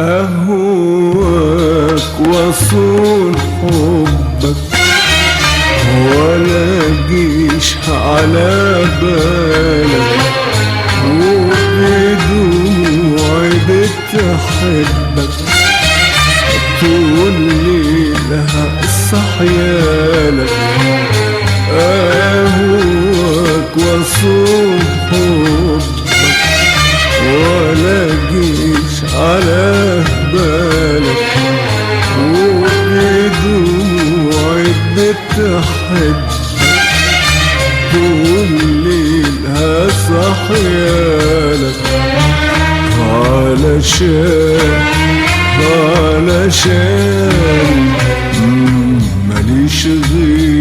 أهواك وصون حبك ولا جيش على بالك، وبدموعي بتحبك طول ليلها صحيالك. أهواك وصون حبك ولا جيش على بالك، وبدموعي بتحبك طول ليلها صحيالك. علشان ماليش غير